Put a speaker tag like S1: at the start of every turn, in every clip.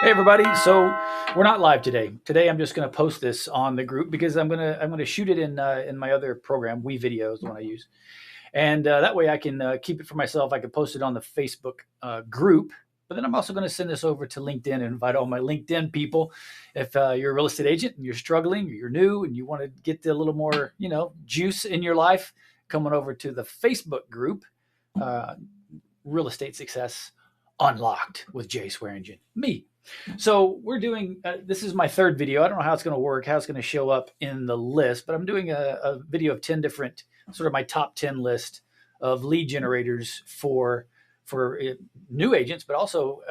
S1: Hey everybody! So we're not live today. Today I'm just going to post this on the group because I'm gonna shoot it in my other program, WeVideo is the one I use, and that way I can keep it for myself. I can post it on the Facebook group, but then I'm also going to send this over to LinkedIn and invite all my LinkedIn people. If you're a real estate agent and you're struggling, or you're new and you want to get a little more juice in your life, coming over to the Facebook group, uh, Real Estate Success Unlocked with Jay Swearingen, me. So we're doing, this is my third video. I don't know how it's going to work, how it's going to show up in the list, but I'm doing a video of 10 different, sort of my top 10 list of lead generators for new agents, but also,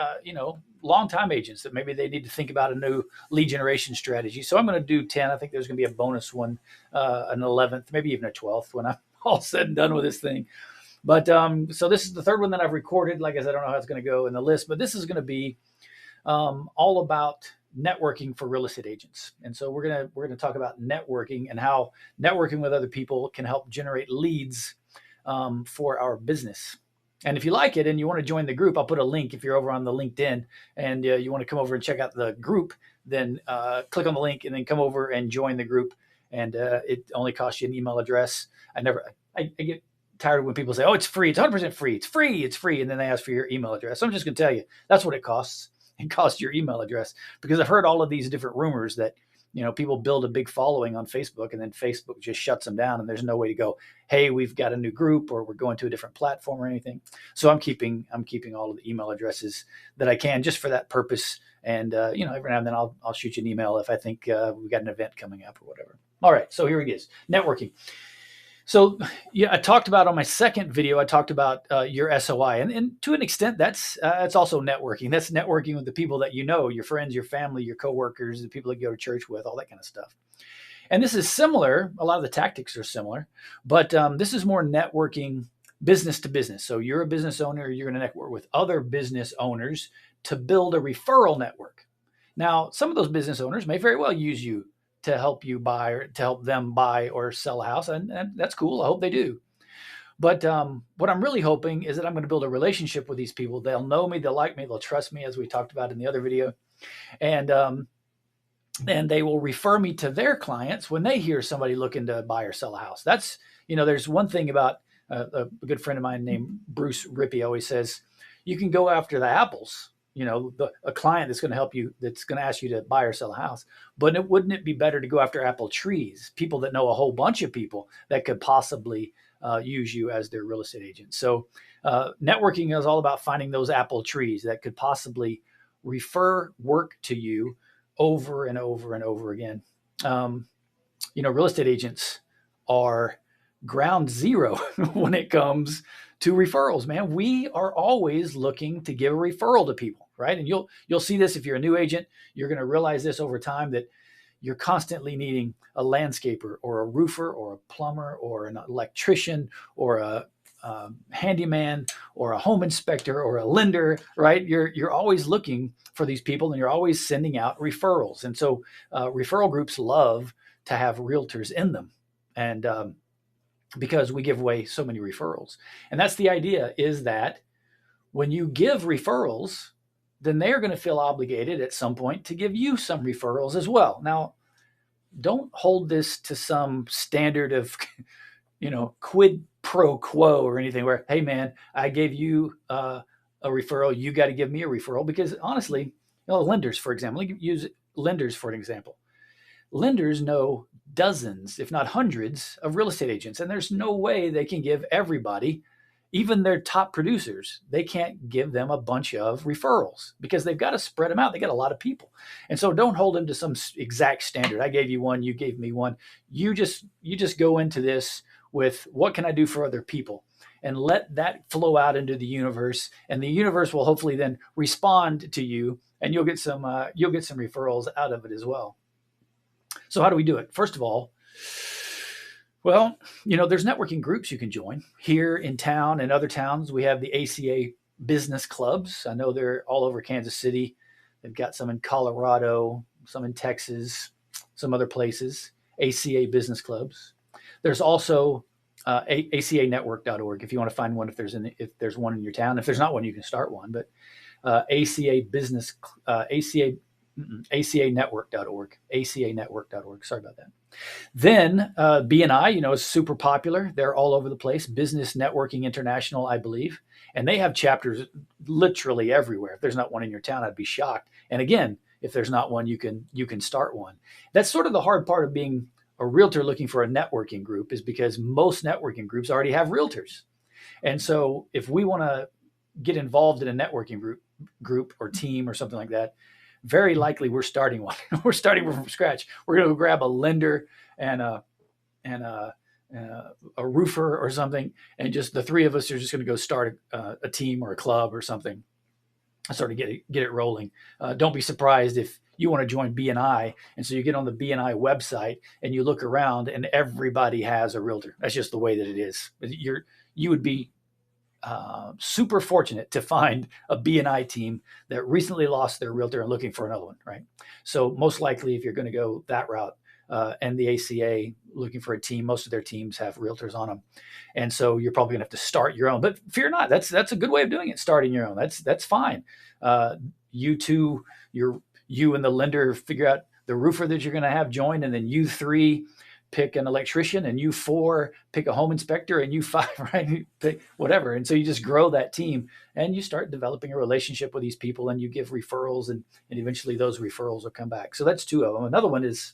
S1: long-time agents that maybe they need to think about a new lead generation strategy. So I'm going to do 10. I think there's going to be a bonus one, an 11th, maybe even a 12th when I'm all said and done with this thing. But so this is the third one that I've recorded. Like I said, I don't know how it's going to go in the list, but this is going to be all about networking for real estate agents. And so we're gonna talk about networking and how networking with other people can help generate leads for our business. And if you like it and you want to join the group, I'll put a link if you're over on the LinkedIn and you want to come over and check out the group. Then click on the link and then come over and join the group. And it only costs you an email address. I get tired when people say, "Oh, it's free. It's 100% free. It's free. It's free," and then they ask for your email address. So I'm just going to tell you that's what it costs. It costs your email address, because I've heard all of these different rumors that people build a big following on Facebook and then Facebook just shuts them down and there's no way to go, "Hey, we've got a new group," or "We're going to a different platform," or anything. So I'm keeping all of the email addresses that I can just for that purpose. And every now and then I'll shoot you an email if I think we got an event coming up or whatever. All right, so here it is, networking. So yeah, I talked about on my second video, I talked about your SOI, and to an extent, that's also networking. That's networking with the people that you know, your friends, your family, your coworkers, the people that you go to church with, all that kind of stuff. And this is similar. A lot of the tactics are similar, but this is more networking business to business. So you're a business owner, you're going to network with other business owners to build a referral network. Now, some of those business owners may very well use you to help you buy or to help them buy or sell a house. And that's cool. I hope they do. But what I'm really hoping is that I'm going to build a relationship with these people. They'll know me, they'll like me, they'll trust me, as we talked about in the other video. And they will refer me to their clients when they hear somebody looking to buy or sell a house. That's, there's one thing about a good friend of mine named Bruce Rippey always says, you can go after the apples, a client that's going to help you, that's going to ask you to buy or sell a house. But wouldn't it be better to go after apple trees, people that know a whole bunch of people that could possibly use you as their real estate agent? So networking is all about finding those apple trees that could possibly refer work to you over and over and over again. Real estate agents are ground zero when it comes to referrals, man. We are always looking to give a referral to people, right? And you'll see this if you're a new agent. You're going to realize this over time, that you're constantly needing a landscaper or a roofer or a plumber or an electrician or a handyman or a home inspector or a lender, right? You're always looking for these people and you're always sending out referrals. And so referral groups love to have realtors in them. And because we give away so many referrals. And that's the idea, is that when you give referrals, then they're going to feel obligated at some point to give you some referrals as well. Now, don't hold this to some standard of, quid pro quo or anything where, "Hey man, I gave you a referral, you got to give me a referral." Because honestly, lenders, for example, use lenders for an example. Lenders know dozens, if not hundreds, of real estate agents, and there's no way they can give everybody, even their top producers, they can't give them a bunch of referrals because they've got to spread them out. They got a lot of people. And so don't hold them to some exact standard. I gave you one, you gave me one. You just go into this with, what can I do for other people? And let that flow out into the universe, and the universe will hopefully then respond to you, and you'll get some referrals out of it as well. So how do we do it? First of all, well, there's networking groups you can join here in town and other towns. We have the ACA business clubs. I know they're all over Kansas City. They've got some in Colorado, some in Texas, some other places, ACA business clubs. There's also acanetwork.org if you want to find one, if there's one in your town. If there's not one, you can start one. But ACA business, ACA, ACAnetwork.org, ACAnetwork.org. Sorry about that. Then BNI, is super popular. They're all over the place. Business Networking International, I believe, and they have chapters literally everywhere. If there's not one in your town, I'd be shocked. And again, if there's not one, you can start one. That's sort of the hard part of being a realtor looking for a networking group, is because most networking groups already have realtors. And so if we want to get involved in a networking group or team or something like that, very likely we're starting one. We're starting from scratch. We're going to grab a lender and and a, a roofer or something, and just the three of us are just going to go start a team or a club or something, sort of get it rolling. Don't be surprised if you want to join BNI, and so you get on the BNI website and you look around, and everybody has a realtor. That's just the way that it is. You would be super fortunate to find a BNI team that recently lost their realtor and looking for another one, right? So most likely, if you're going to go that route, and the ACA looking for a team, most of their teams have realtors on them, and so you're probably going to have to start your own. But fear not, that's a good way of doing it. Starting your own, that's fine. You two, you and the lender figure out the roofer that you're going to have join, and then you three pick an electrician, and you four pick a home inspector, and you five, right, pick whatever. And so you just grow that team, and you start developing a relationship with these people, and you give referrals, and eventually those referrals will come back. So that's two of them. Another one is,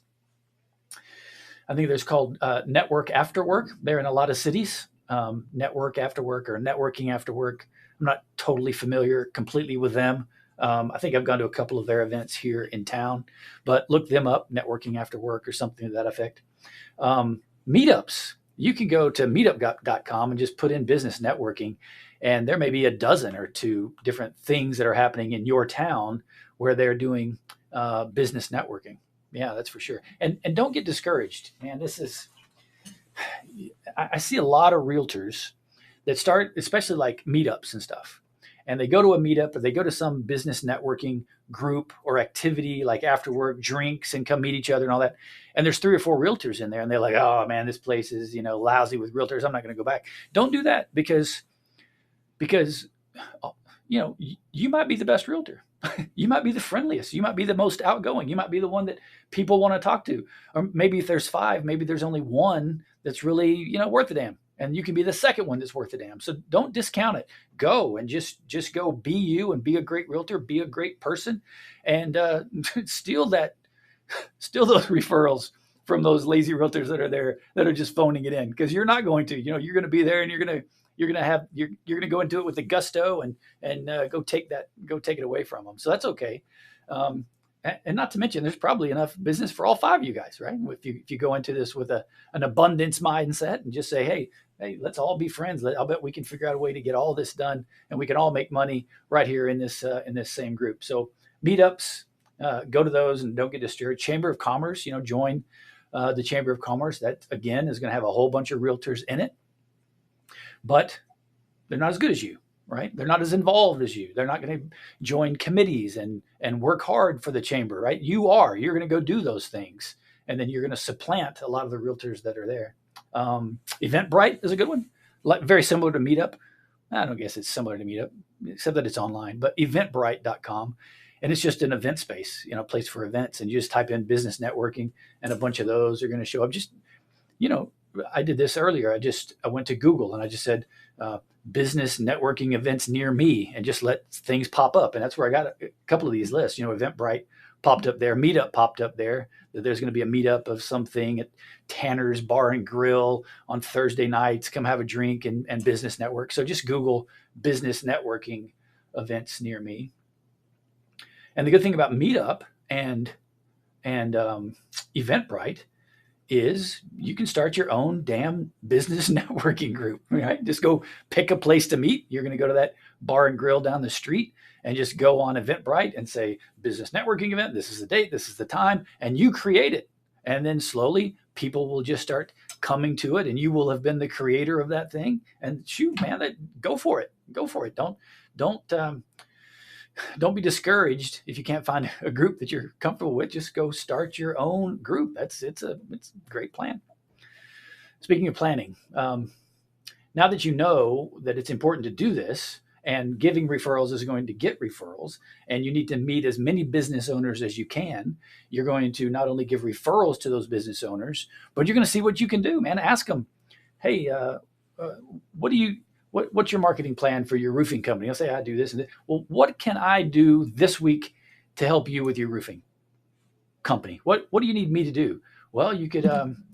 S1: I think there's called Network After Work. They're in a lot of cities. Network After Work or Networking After Work. I'm not totally familiar completely with them. I think I've gone to a couple of their events here in town, but look them up, Networking After Work or something to that effect. Meetups. You can go to meetup.com and just put in business networking, and there may be a dozen or two different things that are happening in your town where they're doing business networking. Yeah, that's for sure. And don't get discouraged, man. I see a lot of realtors that start, especially like meetups and stuff, and they go to a meetup or they go to some business networking group or activity like after work drinks and come meet each other and all that. And there's three or four realtors in there, and they're like, oh man, this place is, lousy with realtors. I'm not going to go back. Don't do that because you might be the best realtor. You might be the friendliest. You might be the most outgoing. You might be the one that people want to talk to. Or maybe if there's five, maybe there's only one that's really, worth a damn. And you can be the second one that's worth a damn. So don't discount it. Go and just go be you and be a great realtor, be a great person, and steal those referrals from those lazy realtors that are there that are just phoning it in, because you're not going to. You're going to be there, and you're going to go into it with the gusto and go take it away from them. So that's okay. And not to mention, there's probably enough business for all five of you guys, right? If you go into this with an abundance mindset and just say, hey, let's all be friends. I'll bet we can figure out a way to get all this done, and we can all make money right here in this same group. So meetups, go to those and don't get discouraged. Chamber of Commerce, join the Chamber of Commerce. That again is going to have a whole bunch of realtors in it, but they're not as good as you, right? They're not as involved as you. They're not going to join committees and work hard for the chamber, right? You're going to go do those things, and then you're going to supplant a lot of the realtors that are there. Eventbrite is a good one, very similar to Meetup. I don't guess it's similar to Meetup, except that it's online, but eventbrite.com. And it's just an event space, a place for events. And you just type in business networking, and a bunch of those are going to show up. Just, I did this earlier. I went to Google and I just said, business networking events near me, and just let things pop up. And that's where I got a couple of these lists. Eventbrite popped up there. Meetup popped up there. That there's going to be a meetup of something at Tanner's Bar and Grill on Thursday nights. Come have a drink and business network. So just Google business networking events near me. And the good thing about Meetup and Eventbrite is you can start your own damn business networking group, right? Just go pick a place to meet. You're going to go to that bar and grill down the street and just go on Eventbrite and say business networking event. This is the date. This is the time. And you create it. And then slowly people will just start coming to it, and you will have been the creator of that thing. And shoot, man, go for it. Go for it. Don't be discouraged if you can't find a group that you're comfortable with. Just go start your own group. It's a great plan. Speaking of planning, now that you know that it's important to do this, and giving referrals is going to get referrals, and you need to meet as many business owners as you can. You're going to not only give referrals to those business owners, but you're going to see what you can do, man. Ask them, hey, uh, what do you what's your marketing plan for your roofing company? I'll say I do this and this. Well, what can I do this week to help you with your roofing company? What do you need me to do? Well, you could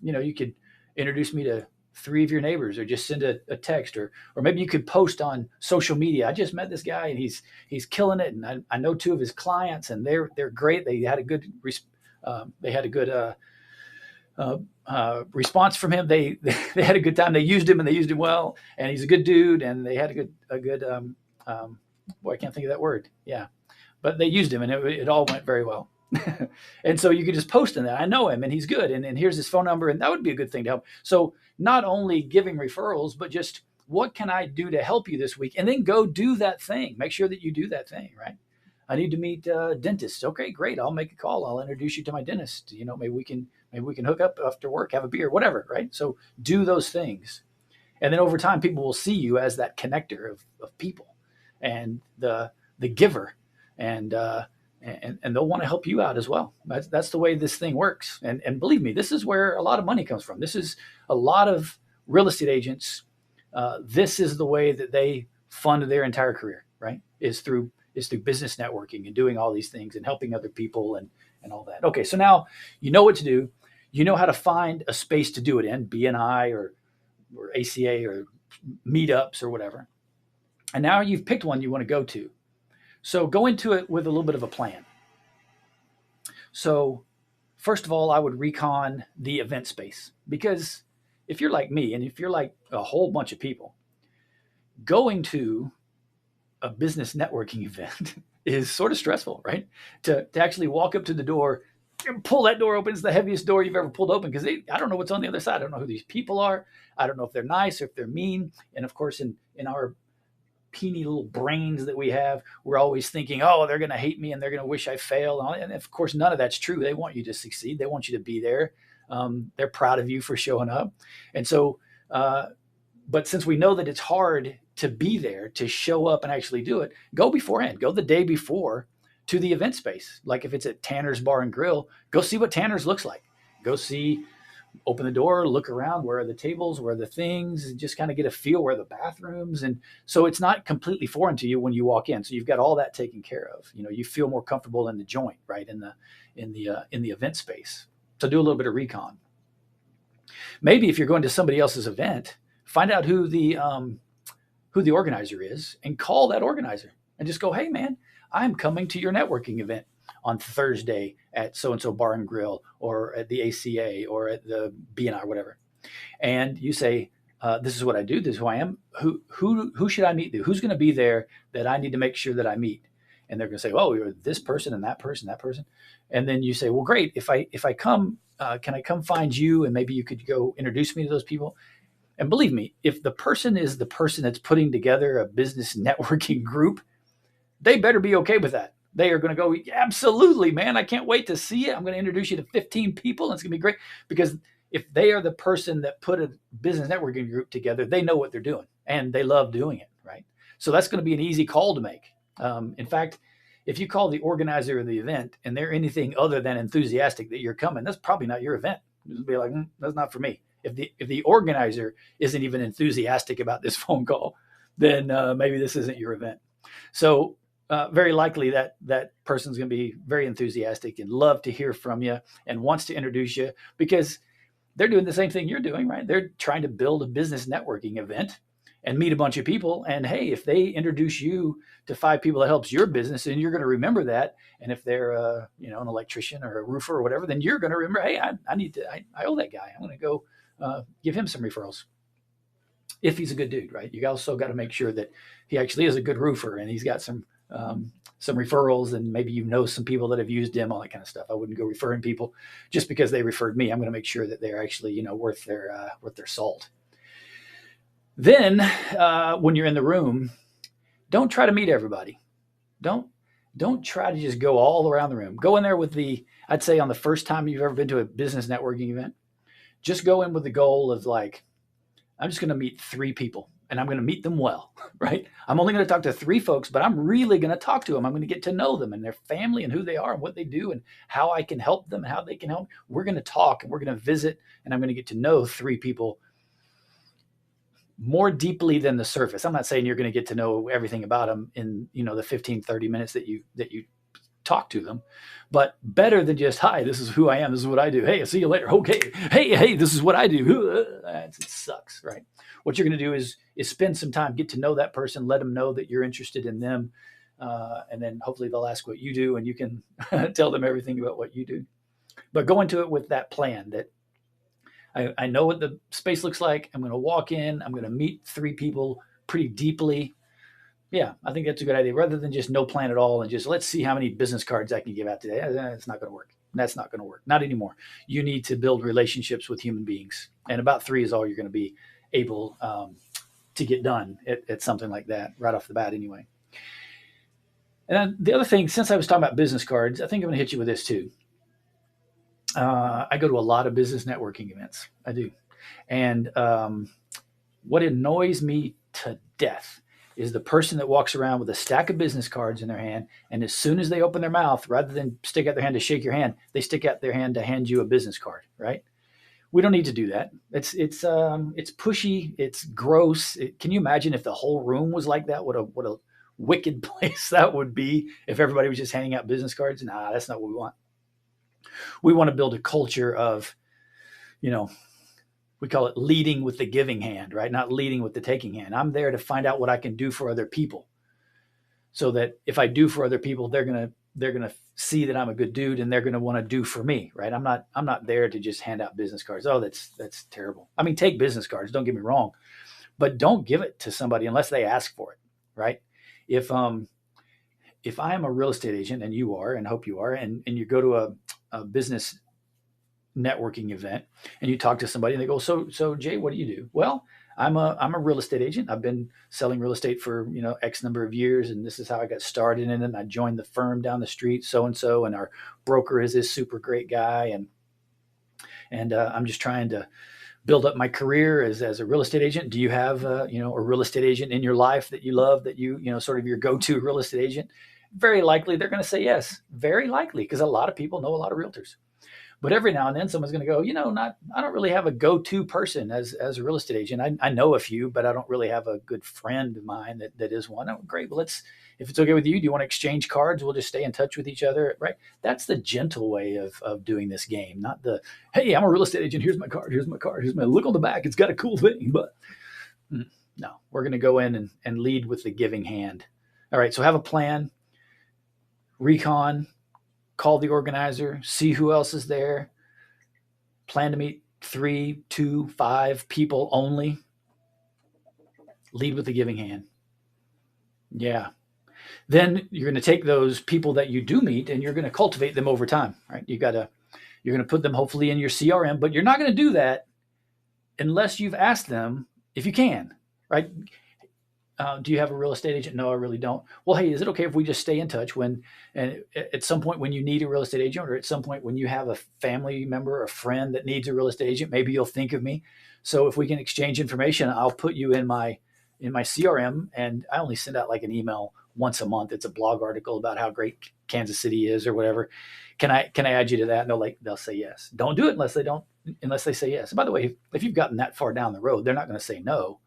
S1: you could introduce me to three of your neighbors, or just send a text, or maybe you could post on social media. I just met this guy and he's killing it, and I know two of his clients, and they're great. They had a good response from him. They they had a good time. They used him, and they used him well, and he's a good dude, and they had a good boy, I can't think of that word. Yeah, but they used him, and it all went very well. And so you could just post in that. I know him and he's good. And here's his phone number. And that would be a good thing to help. So not only giving referrals, but just what can I do to help you this week? And then go do that thing. Make sure that you do that thing, right? I need to meet dentists. Okay, great. I'll make a call. I'll introduce you to my dentist. Maybe we can hook up after work, have a beer, whatever, right? So do those things. And then over time, people will see you as that connector of people and the giver. And they'll want to help you out as well. That's the way this thing works. And believe me, this is where a lot of money comes from. This is a lot of real estate agents. This is the way that they fund their entire career, right? Is through business networking and doing all these things and helping other people and all that. Okay, so now you know what to do. You know how to find a space to do it in, BNI or ACA or meetups or whatever. And now you've picked one you want to go to. So go into it with a little bit of a plan. So first of all, I would recon the event space, because if you're like me and if you're like a whole bunch of people, going to a business networking event is sort of stressful, right? To actually walk up to the door and pull that door open. It's the heaviest door you've ever pulled open, because I don't know what's on the other side. I don't know who these people are. I don't know if they're nice or if they're mean. And of course, in our puny little brains that we have, we're always thinking, oh, they're going to hate me and they're going to wish I fail. And of course, none of that's true. They want you to succeed. They want you to be there. They're proud of you for showing up. And so, but since we know that it's hard to be there, to show up and actually do it, go beforehand. Go the day before to the event space. Like if it's at Tanner's Bar and Grill, go see what Tanner's looks like. Go see, open the door, look around, where are the tables, where are the things, and just kind of get a feel where are the bathrooms. And so it's not completely foreign to you when you walk in. So you've got all that taken care of. You feel more comfortable in the joint, right? In the event space. So do a little bit of recon. Maybe if you're going to somebody else's event, find out who the organizer is and call that organizer and just go, hey man, I'm coming to your networking event on Thursday at so-and-so Bar and Grill, or at the ACA, or at the BNI, or whatever. And you say, this is what I do. This is who I am. Who should I meet? Who's going to be there that I need to make sure that I meet? And they're going to say, oh, you're this person and that person, that person. And then you say, well, great. If I come, can I come find you? And maybe you could go introduce me to those people. And believe me, if the person is the person that's putting together a business networking group, they better be okay with that. They are going to go, absolutely, man. I can't wait to see it. I'm going to introduce you to 15 people, and it's going to be great. Because if they are the person that put a business networking group together, they know what they're doing, and they love doing it, right? So that's going to be an easy call to make. In fact, if you call the organizer of the event and they're anything other than enthusiastic that you're coming, that's probably not your event. It'll be like, that's not for me. If the organizer isn't even enthusiastic about this phone call, then maybe this isn't your event. So very likely that person's going to be very enthusiastic and love to hear from you and wants to introduce you, because they're doing the same thing you're doing, right? They're trying to build a business networking event and meet a bunch of people. And hey, if they introduce you to 5 people that helps your business, and you're going to remember that. And if they're an electrician or a roofer or whatever, then you're going to remember, hey, I owe that guy. I'm going to go give him some referrals. If he's a good dude, right? You also got to make sure that he actually is a good roofer and he's got some referrals, and maybe some people that have used him, all that kind of stuff. I wouldn't go referring people just because they referred me. I'm going to make sure that they're actually worth their salt. Then when you're in the room, don't try to meet everybody. Don't try to just go all around the room. Go in there with I'd say on the first time you've ever been to a business networking event, just go in with the goal of like, I'm just going to meet 3 people. and I'm going to meet them well, right? I'm only going to talk to 3 folks, but I'm really going to talk to them. I'm going to get to know them and their family and who they are and what they do and how I can help them and how they can help. We're going to talk and we're going to visit, and I'm going to get to know 3 people more deeply than the surface. I'm not saying you're going to get to know everything about them in, the 15, 30 minutes that you talk to them, but better than just, hi, this is who I am, this is what I do, hey, I'll see you later, okay, hey, this is what I do. It sucks, right? What you're going to do is spend some time, get to know that person, let them know that you're interested in them, and then hopefully they'll ask what you do and you can tell them everything about what you do. But go into it with that plan that I know what the space looks like. I'm going to walk in, I'm going to meet 3 people pretty deeply. Yeah, I think that's a good idea. Rather than just no plan at all and just let's see how many business cards I can give out today. It's not going to work. That's not going to work. Not anymore. You need to build relationships with human beings, and about 3 is all you're going to be able to get done at something like that right off the bat, anyway. And then the other thing, since I was talking about business cards, I think I'm going to hit you with this too. I go to a lot of business networking events. I do, and what annoys me to death is the person that walks around with a stack of business cards in their hand, and as soon as they open their mouth, rather than stick out their hand to shake your hand, they stick out their hand to hand you a business card, right? We don't need to do that. It's pushy. It's gross. Can you imagine if the whole room was like that? What a wicked place that would be if everybody was just handing out business cards. Nah, that's not what we want. We want to build a culture of, we call it leading with the giving hand, right? Not leading with the taking hand. I'm there to find out what I can do for other people, so that if I do for other people, they're gonna see that I'm a good dude and they're gonna want to do for me, right? I'm not there to just hand out business cards. Oh, that's terrible. I mean, take business cards. Don't get me wrong, but don't give it to somebody unless they ask for it, right? If I am a real estate agent and you are, and hope you are, and you go to a business networking event and you talk to somebody and they go, so Jay, what do you do? Well, I'm a real estate agent. I've been selling real estate for, X number of years. And this is how I got started in it. And I joined the firm down the street, so-and-so. And our broker is this super great guy. And I'm just trying to build up my career as a real estate agent. Do you have, a real estate agent in your life that you love, that sort of your go-to real estate agent? Very likely they're going to say yes. Very likely, because a lot of people know a lot of realtors. But every now and then someone's going to go, I don't really have a go-to person as a real estate agent. I know a few, but I don't really have a good friend of mine that is one. Oh, great. Well, if it's okay with you, do you want to exchange cards? We'll just stay in touch with each other, right? That's the gentle way of doing this game, not the, hey, I'm a real estate agent. Here's my card. Here's my look on the back. It's got a cool thing. But no, we're going to go in and lead with the giving hand. All right. So have a plan, recon, call the organizer, see who else is there, plan to meet 3, 2, 5 people only. Lead with the giving hand. Yeah. Then you're going to take those people that you do meet and you're going to cultivate them over time, right? You're going to put them hopefully in your CRM, but you're not going to do that unless you've asked them if you can, right? Do you have a real estate agent? No, I really don't. Well, hey, is it okay if we just stay in touch and at some point when you need a real estate agent, or at some point when you have a family member or friend that needs a real estate agent, maybe you'll think of me. So if we can exchange information, I'll put you in my CRM, and I only send out like an email once a month. It's a blog article about how great Kansas City is or whatever. Can I add you to that? And they'll say yes. Don't do it unless they say yes. And by the way, if you've gotten that far down the road, they're not going to say no.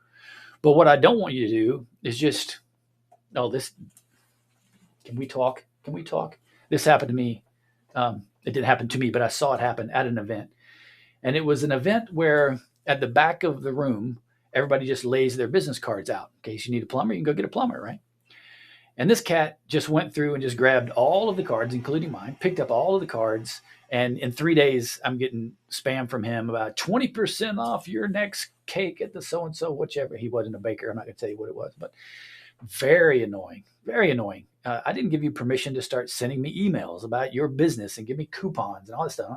S1: But what I don't want you to do is just, can we talk? This happened to me. It didn't happen to me, but I saw it happen at an event. And it was an event where at the back of the room, everybody just lays their business cards out. In case you need a plumber, you can go get a plumber, right? And this cat just went through and just grabbed all of the cards, including mine, picked up all of the cards. And in 3 days, I'm getting spam from him about 20% off your next cake at the so-and-so, whichever. He wasn't a baker. I'm not going to tell you what it was, but very annoying, very annoying. I didn't give you permission to start sending me emails about your business and give me coupons and all this stuff.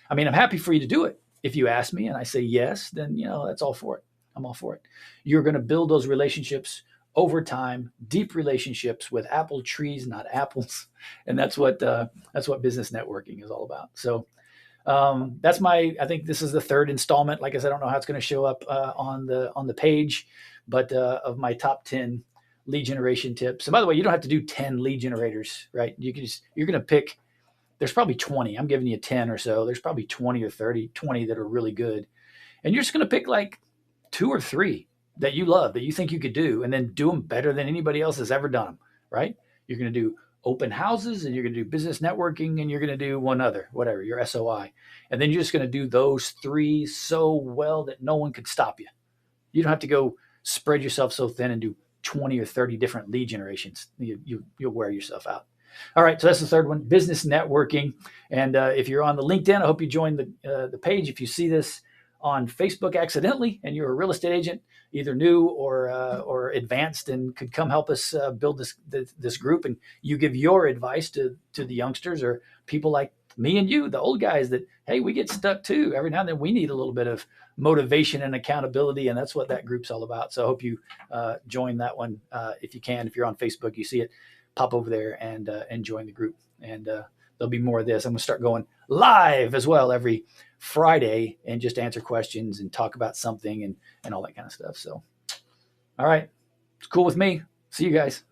S1: I mean, I'm happy for you to do it. If you ask me and I say yes, then, that's all for it. I'm all for it. You're going to build those relationships over time, deep relationships with apple trees, not apples. And that's what business networking is all about. So That's I think this is the third installment. Like I said, I don't know how it's going to show up on the page, but of my top 10 lead generation tips. And by the way, you don't have to do 10 lead generators, right? You're going to pick, there's probably 20. I'm giving you 10 or so. There's probably 20 or 30, 20 that are really good. And you're just going to pick like 2 or 3 that you love, that you think you could do, and then do them better than anybody else has ever done them, right? You're going to do open houses, and you're going to do business networking, and you're going to do one other, whatever, your SOI. And then you're just going to do those 3 so well that no one could stop you. You don't have to go spread yourself so thin and do 20 or 30 different lead generations. You'll wear yourself out. All right, so that's the third one, business networking. And if you're on the LinkedIn, I hope you join the page. If you see this on Facebook accidentally and you're a real estate agent, either new or advanced, and could come help us build this group, and you give your advice to the youngsters or people like me and you, the old guys, that, hey, we get stuck too. Every now and then we need a little bit of motivation and accountability, and that's what that group's all about. So I hope you join that one if you can. If you're on Facebook, you see it, pop over there and join the group. And there'll be more of this. I'm going to start going live as well every Friday and just answer questions and talk about something and all that kind of stuff. So, all right, it's cool with me. See you guys.